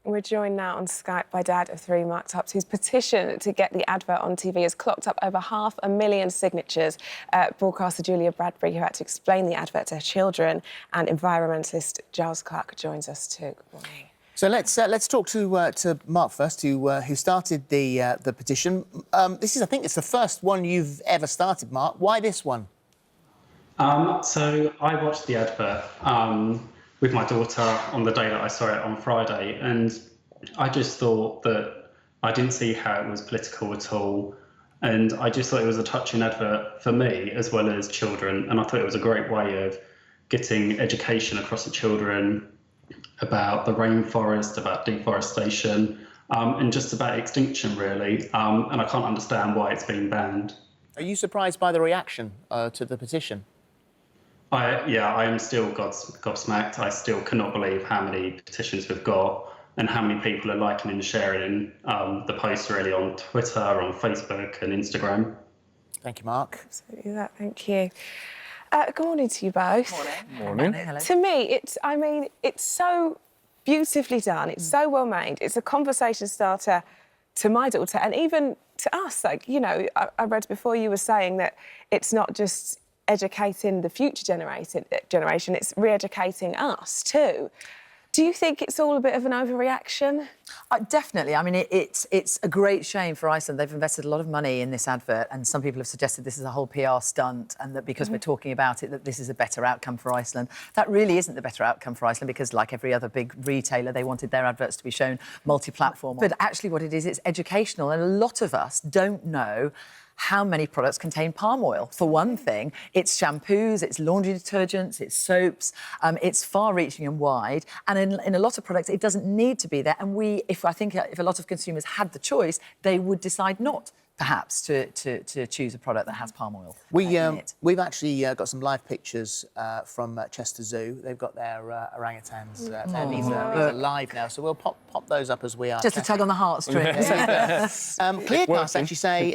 We're joined now on Skype by Dad of 3 marked-ups, whose petition to get the advert on TV has clocked up over 500,000 signatures. Broadcaster Julia Bradbury, who had to explain the advert to her children, and environmentalist Giles Clark joins us too. Good morning. So let's talk to Mark first, who started the petition. This is, I think, it's the first one you've ever started, Mark. Why this one? So I watched the advert with my daughter on the day that I saw it on Friday, and I just thought that I didn't see how it was political at all, and I just thought it was a touching advert for me as well as children, and I thought it was a great way of getting education across the children about the rainforest, about deforestation, and just about extinction, really, and I can't understand why it's been banned. Are you surprised by the reaction to the petition? I am still gobsmacked. I still cannot believe how many petitions we've got and how many people are liking and sharing the post really on Twitter, on Facebook and Instagram. Thank you, Mark. Absolutely, thank you. Good morning to you both. Morning. Hello. To me, it's so beautifully done. It's so well made. It's a conversation starter to my daughter and even to us. Like, you know, I read before you were saying that it's not just educating the future generation, it's re-educating us too. Do you think it's all a bit of an overreaction? Definitely. I mean, it's a great shame for Iceland. They've invested a lot of money in this advert, and some people have suggested this is a whole PR stunt, and that because we're talking about it, that this is a better outcome for Iceland. That really isn't the better outcome for Iceland, because like every other big retailer, they wanted their adverts to be shown multi-platform. But actually what it is, it's educational, and a lot of us don't know how many products contain palm oil. For one thing, it's shampoos, it's laundry detergents, it's soaps, it's far-reaching and wide. And in a lot of products, it doesn't need to be there. And if a lot of consumers had the choice, they would decide not, perhaps, to choose a product that has palm oil in it. We've actually got some live pictures from Chester Zoo. They've got their orangutans there. These are live now, so we'll pop those up as we are. Just a tug on the heartstrings. Clearcast actually say,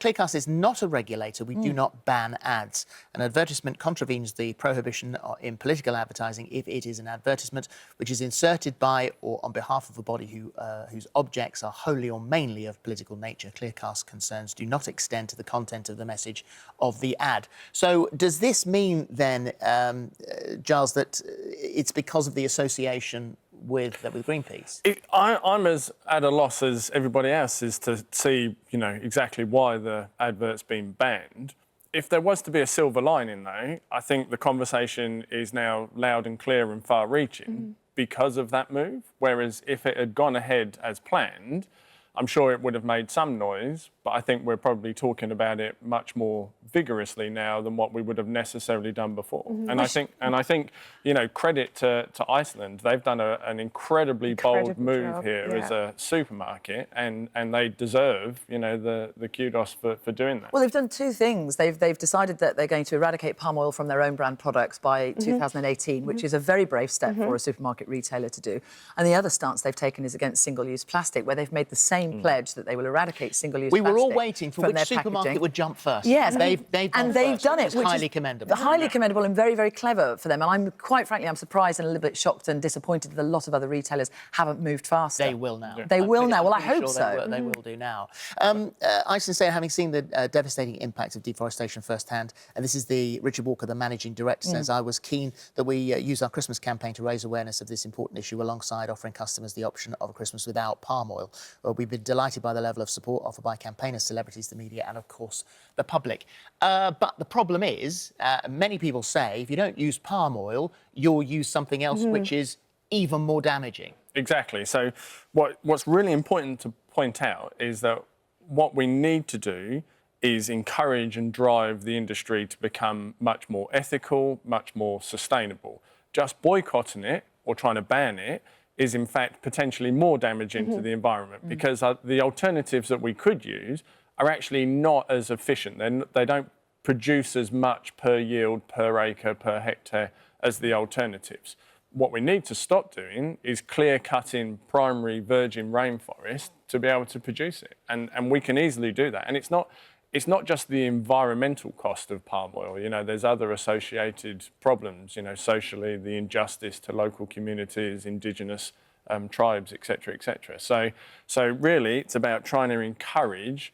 Clearcast is not a regulator. We do not ban ads. An advertisement contravenes the prohibition in political advertising if it is an advertisement which is inserted by or on behalf of a body whose objects are wholly or mainly of political nature. Clearcast concerns do not extend to the content of the message of the ad. So does this mean then, Giles, that it's because of the association with Greenpeace? I'm as at a loss as everybody else is to see, you know, exactly why the advert's been banned. If there was to be a silver lining, though, I think the conversation is now loud and clear and far-reaching because of that move. Whereas if it had gone ahead as planned, I'm sure it would have made some noise, but I think we're probably talking about it much more vigorously now than what we would have necessarily done before. And I think, you know, credit to Iceland. They've done an incredibly bold move here as a supermarket, and they deserve, you know, the kudos for doing that. Well, they've done two things. They've decided that they're going to eradicate palm oil from their own brand products by 2018, which is a very brave step for a supermarket retailer to do. And the other stance they've taken is against single-use plastic, where they've made the same pledge that they will eradicate single-use plastic. We were all waiting for which supermarket would jump first. Yes, they've done it, which is highly commendable. Highly commendable and very, very clever for them. And I'm quite frankly, I'm surprised and a little bit shocked and disappointed that a lot of other retailers haven't moved faster. They will now. They will now. Well, I hope so. They will do now. Iceland say, having seen the devastating impact of deforestation firsthand, and this is the Richard Walker, the managing director, says, I was keen that we use our Christmas campaign to raise awareness of this important issue alongside offering customers the option of a Christmas without palm oil. We've been delighted by the level of support offered by campaigners, celebrities, the media, and of course the public. But the problem is, many people say, if you don't use palm oil, you'll use something else which is even more damaging. Exactly. So what's really important to point out is that what we need to do is encourage and drive the industry to become much more ethical, much more sustainable. Just boycotting it or trying to ban it is in fact potentially more damaging to the environment, because the alternatives that we could use are actually not as efficient. They don't produce as much per yield, per acre, per hectare as the alternatives. What we need to stop doing is clear-cutting primary virgin rainforest to be able to produce it. And we can easily do that. And it's not just the environmental cost of palm oil. You know, there's other associated problems, you know, socially, the injustice to local communities, Indigenous tribes, etc., etc. So really, it's about trying to encourage,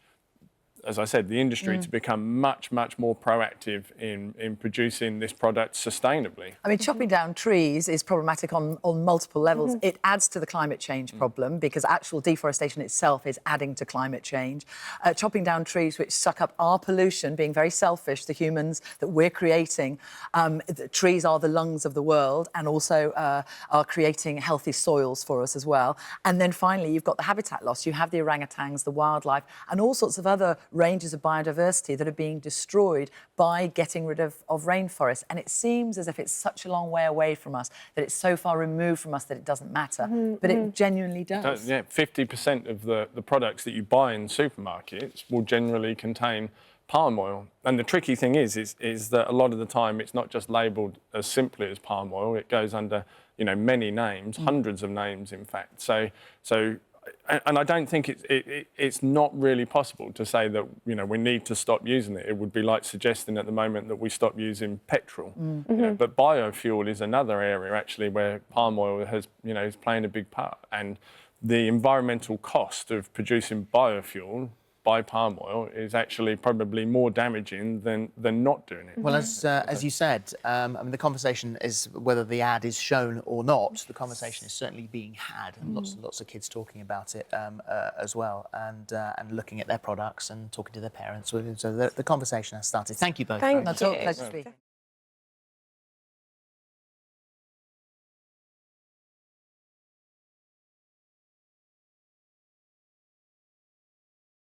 as I said, the industry to become much, much more proactive in producing this product sustainably. I mean, chopping down trees is problematic on multiple levels. It adds to the climate change problem because actual deforestation itself is adding to climate change. Chopping down trees which suck up our pollution, being very selfish, the humans that we're creating. The trees are the lungs of the world and also are creating healthy soils for us as well. And then finally, you've got the habitat loss. You have the orangutans, the wildlife, and all sorts of other ranges of biodiversity that are being destroyed by getting rid of rainforests. And it seems as if it's such a long way away from us, that it's so far removed from us that it doesn't matter. But it genuinely does. Yeah, 50% of the products that you buy in supermarkets will generally contain palm oil. And the tricky thing is that a lot of the time it's not just labelled as simply as palm oil, it goes under, you know, many names, hundreds of names, in fact. And I don't think it's not really possible to say that, you know, we need to stop using it. It would be like suggesting at the moment that we stop using petrol. You know, but biofuel is another area actually where palm oil has, you know, is playing a big part. And the environmental cost of producing biofuel by palm oil is actually probably more damaging than not doing it. Well, as you said, I mean, the conversation is whether the ad is shown or not. The conversation is certainly being had, and lots of kids talking about it as well, and looking at their products and talking to their parents. So the conversation has started. Thank you both. Thank That's you. all. Pleasure to be here.